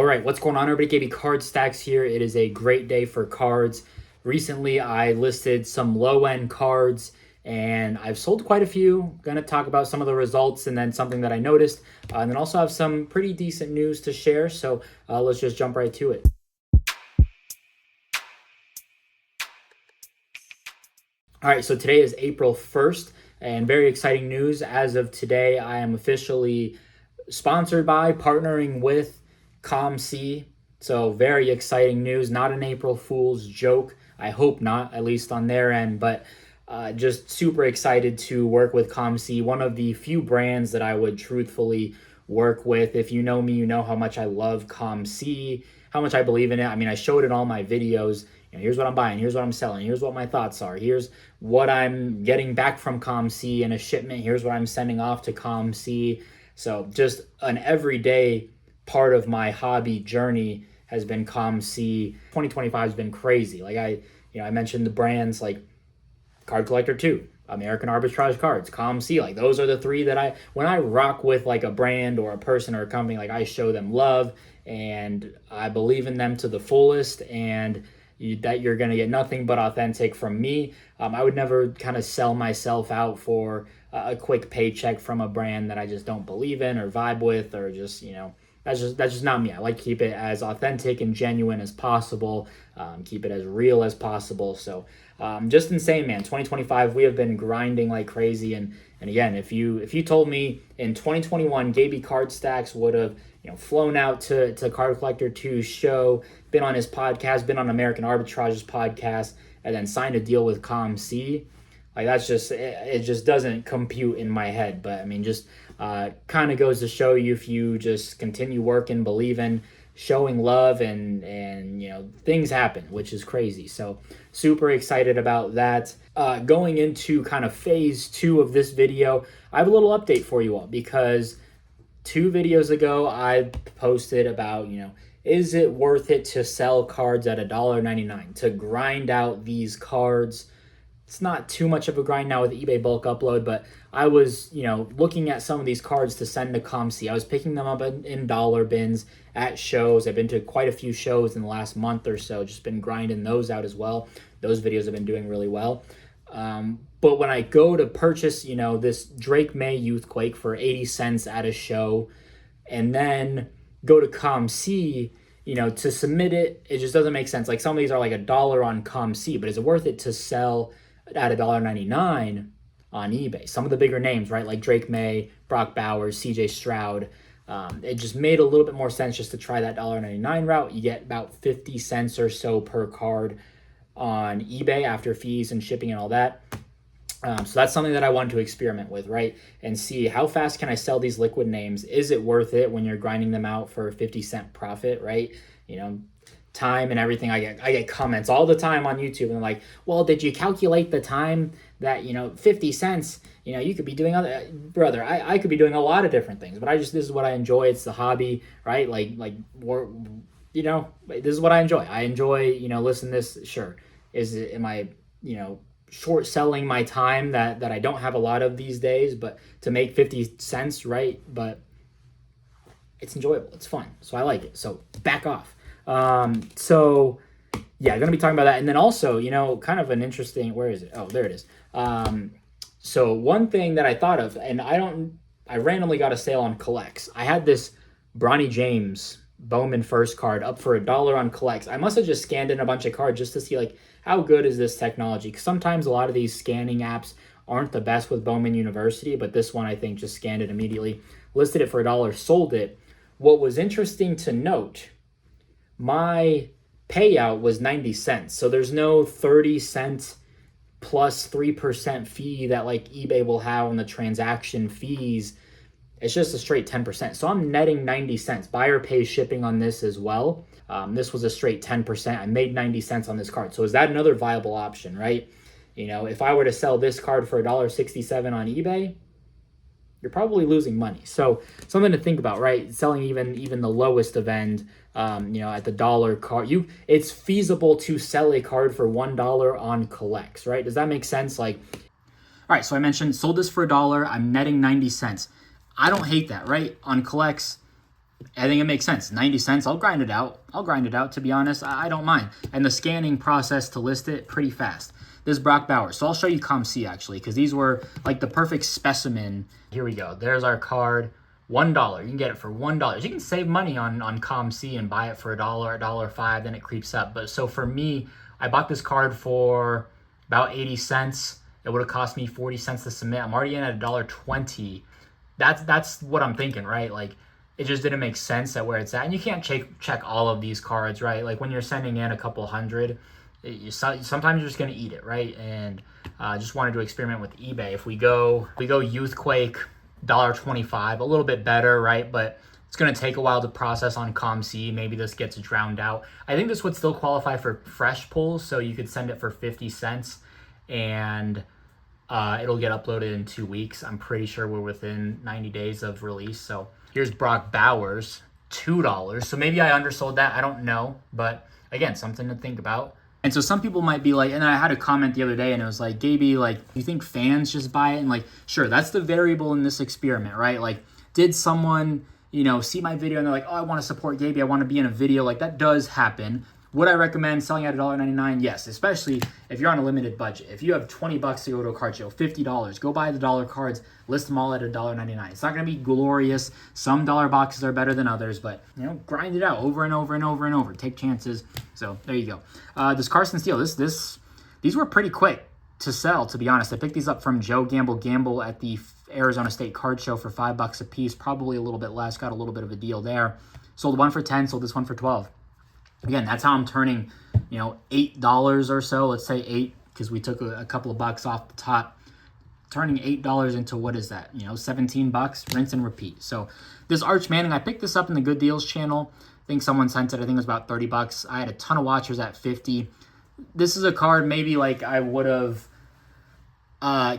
All right, what's going on, everybody? KB Card Stacks here. It is a great day for cards. Recently, I listed some low-end cards, and I've sold quite a few. Going to talk about some of the results and then something that I noticed, and then also have some pretty decent news to share. So let's just jump right to it. All right, so today is April 1st, and very exciting news. As of today, I am officially sponsored by, partnering with Sigh. So very exciting news. Not an April Fool's joke. I hope not, at least on their end, but just super excited to work with Sigh, one of the few brands that I would truthfully work with. If you know me, you know how much I love Sigh, how much I believe in it. I mean, I showed in all my videos. Here's what I'm buying, here's what I'm selling, here's what my thoughts are, here's what I'm getting back from Sigh in a shipment, here's what I'm sending off to Sigh. So just an everyday part of my hobby journey has been Sigh. 2025 has been crazy. Like I mentioned the brands like Card Collector 2, American Arbitrage Cards, Sigh. Like those are the three that when I rock with like a brand or a person or a company, like I show them love and I believe in them to the fullest, and that you're going to get nothing but authentic from me. I would never kind of sell myself out for a quick paycheck from a brand that I just don't believe in or vibe with, or just, that's just not me. I like to keep it as authentic and genuine as possible, keep it as real as possible. So just insane, man. 2025, we have been grinding like crazy. And again, if you told me in 2021, Gaby Card Stacks would have flown out to Card Collector 2's show, been on his podcast, been on American Arbitrage's podcast, and then signed a deal with Sigh, like that's just, it just doesn't compute in my head. But I mean, just kind of goes to show you, if you just continue working, believing, showing love, and things happen, which is crazy. So super excited about that. Going into kind of phase 2 of this video, I have a little update for you all, because 2 videos ago I posted about, is it worth it to sell cards at $1.99 to grind out these cards? It's not too much of a grind now with eBay bulk upload, but I was, looking at some of these cards to send to Sigh. I was picking them up in dollar bins at shows. I've been to quite a few shows in the last month or so, just been grinding those out as well. Those videos have been doing really well. But when I go to purchase, this Drake May Youthquake for 80 cents at a show, and then go to Sigh, to submit it, it just doesn't make sense. Like some of these are like $1 on Sigh, but is it worth it to sell at $1.99 on eBay? Some of the bigger names, right, like Drake May, Brock Bowers, CJ Stroud, it just made a little bit more sense just to try that $1.99 route. You get about 50 cents or so per card on eBay after fees and shipping and all that. So that's something that I wanted to experiment with, right? And see how fast can I sell these liquid names? Is it worth it when you're grinding them out for a 50-cent profit, right? Time and everything. I get comments all the time on YouTube, and they're like, well, did you calculate the time that, 50 cents, you could be doing other, brother, I could be doing a lot of different things, but this is what I enjoy. It's the hobby, right? This is what I enjoy. I enjoy, listen to this. Sure. Am I, short selling my time that I don't have a lot of these days, but to make 50 cents, right? But it's enjoyable. It's fun. So I like it. So back off. So yeah, going to be talking about that. And then also, kind of an interesting, where is it? Oh, there it is. So one thing that I thought of, and I randomly got a sale on Collects. I had this Bronny James Bowman first card up for $1 on Collects. I must have just scanned in a bunch of cards just to see like, how good is this technology? Because sometimes a lot of these scanning apps aren't the best with Bowman University, but this one I think just scanned it immediately, listed it for $1, sold it. What was interesting to note, my payout was 90 cents. So there's no 30 cent plus 3% fee that like eBay will have on the transaction fees. It's just a straight 10%. So I'm netting 90 cents. Buyer pays shipping on this as well. This was a straight 10%. I made 90 cents on this card. So is that another viable option, right? If I were to sell this card for $1.67 on eBay, you're probably losing money. So something to think about, right? Selling even the lowest of end, at the dollar card. It's feasible to sell a card for $1 on Collects, right? Does that make sense? Like, all right, so I mentioned sold this for $1. I'm netting 90 cents. I don't hate that, right? On Collects, I think it makes sense. 90 cents, I'll grind it out. To be honest. I don't mind. And the scanning process to list it, pretty fast. This is Brock Bowers. So I'll show you ComC actually, because these were like the perfect specimen. Here we go. There's our card. $1. You can get it for $1. You can save money on ComC and buy it for $1, $1.05, then it creeps up. But so for me, I bought this card for about 80 cents. It would have cost me 40 cents to submit. I'm already in at $1.20. That's what I'm thinking, right? Like, it just didn't make sense at where it's at. And you can't check all of these cards, right? Like when you're sending in a couple hundred, sometimes you're just going to eat it, right? And just wanted to experiment with eBay. If we go Youthquake, $1.25, a little bit better, right? But it's going to take a while to process on ComC. Maybe this gets drowned out. I think this would still qualify for fresh pulls, so you could send it for 50 cents and it'll get uploaded in 2 weeks. I'm pretty sure we're within 90 days of release. So here's Brock Bowers, $2. So maybe I undersold that. I don't know. But again, something to think about. And so some people might be like, and I had a comment the other day and it was like, Gaby, like, you think fans just buy it? And like, sure, that's the variable in this experiment, right? Like, did someone, see my video and they're like, oh, I want to support Gaby. I want to be in a video. Like, that does happen. Would I recommend selling at $1.99? Yes, especially if you're on a limited budget. If you have $20 to go to a card show, $50, go buy the dollar cards, list them all at $1.99. It's not going to be glorious. Some dollar boxes are better than others, but grind it out over and over and over and over. Take chances. So there you go. This Carson Steele, these were pretty quick to sell, to be honest. I picked these up from Joe Gamble at the Arizona State Card Show for $5 a piece, probably a little bit less. Got a little bit of a deal there. Sold one for 10, sold this one for 12. Again, that's how I'm turning, $8 or so. Let's say 8 because we took a couple of bucks off the top. Turning $8 into, what is that? $17, rinse and repeat. So this Arch Manning, I picked this up in the Good Deals channel. I think someone sent it. I think it was about $30. I had a ton of watchers at 50. This is a card maybe like I would have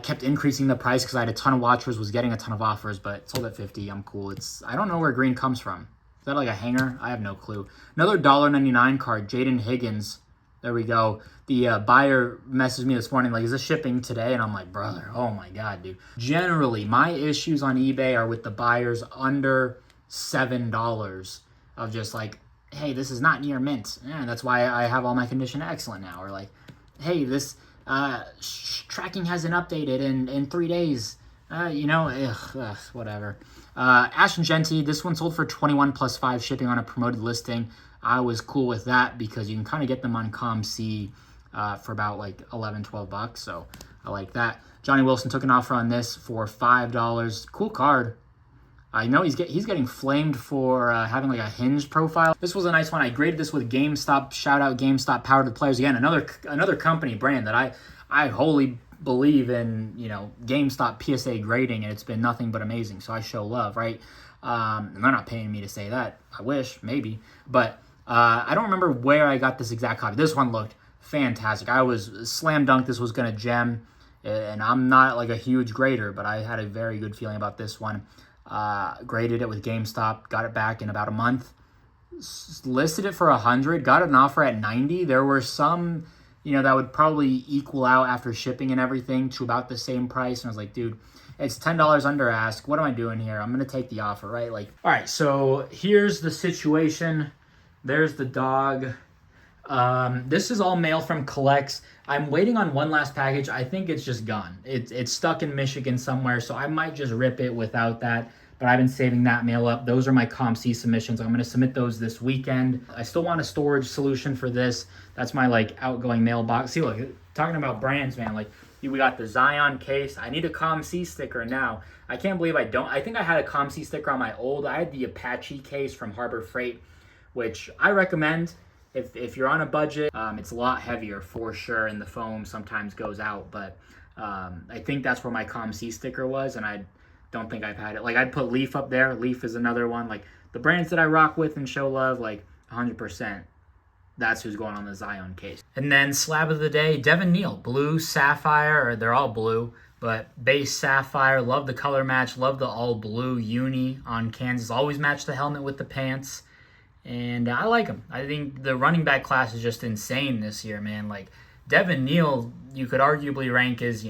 kept increasing the price because I had a ton of watchers, was getting a ton of offers, but sold at 50. I'm cool. I don't know where green comes from. Is that like a hanger? I have no clue. Another $1.99 card, Jaden Higgins. There we go. The buyer messaged me this morning like, is this shipping today? And I'm like, brother, oh my God, dude. Generally, my issues on eBay are with the buyers under $7 of just like, hey, this is not near mint. Yeah, that's why I have all my condition excellent now. Or like, hey, this tracking hasn't updated in 3 days. Whatever. Ashton Genty, this one sold for 21 plus 5 shipping on a promoted listing. I was cool with that because you can kind of get them on ComC for about like $11-12. So I like that. Johnny Wilson took an offer on this for $5. Cool card. I know he's getting flamed for having like a hinge profile. This was a nice one. I graded this with GameStop. Shout out GameStop, power to the players. Again, another company brand that I wholly believe in, GameStop PSA grading, and it's been nothing but amazing. So I show love, right? And they're not paying me to say that. I wish, maybe. But I don't remember where I got this exact copy. This one looked fantastic. I was slam dunk this was going to gem, and I'm not like a huge grader, but I had a very good feeling about this one. Graded it with GameStop, got it back in about a month, listed it for 100, got an offer at 90. There were some, that would probably equal out after shipping and everything to about the same price. And I was like, dude, it's $10 under ask. What am I doing here? I'm going to take the offer, right? Like, all right, so here's the situation. There's the dog. This is all mail from Collects. I'm waiting on one last package. I think it's just gone. It's stuck in Michigan somewhere, so I might just rip it without that. But I've been saving that mail up. Those are my ComC submissions. I'm going to submit those this weekend. I still want a storage solution for this. That's my like outgoing mailbox. See, look, talking about brands, man. Like, we got the Zion case. I need a ComC sticker now. I can't believe I don't. I think I had a ComC sticker on my old. I had the Apache case from Harbor Freight, which I recommend. If you're on a budget, it's a lot heavier for sure, and the foam sometimes goes out. But I think that's where my ComC sticker was, and I don't think I've had it. Like, I'd put Leaf up there. Leaf is another one. Like, the brands that I rock with and show love, like 100%. That's who's going on the Zion case. And then slab of the day, Devin Neal, blue sapphire, or they're all blue, but base sapphire. Love the color match. Love the all blue uni on Kansas. Always match the helmet with the pants. And I like him. I think the running back class is just insane this year, man. Like, Devin Neal, you could arguably rank as,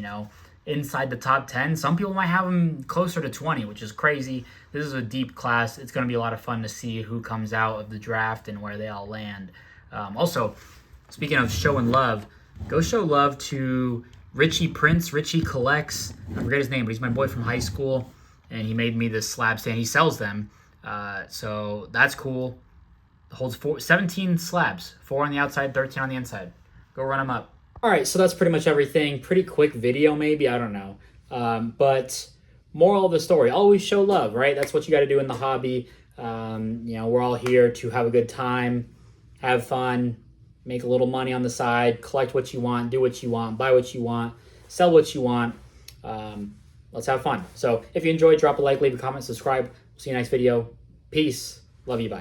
inside the top 10. Some people might have them closer to 20, which is crazy. This is a deep class. It's going to be a lot of fun to see who comes out of the draft and where they all land. Also, speaking of showing love, go show love to Richie Prince. Richie collects, I forget his name, but he's my boy from high school, and he made me this slab stand. He sells them, so that's cool. Holds 17 slabs, 4 on the outside, 13 on the inside. Go run them up. All right, so that's pretty much everything. Pretty quick video, maybe, I don't know. But moral of the story, always show love, right? That's what you got to do in the hobby. We're all here to have a good time, have fun, make a little money on the side, collect what you want, do what you want, buy what you want, sell what you want. Let's have fun. So if you enjoyed, drop a like, leave a comment, subscribe. See you next video. Peace. Love you. Bye.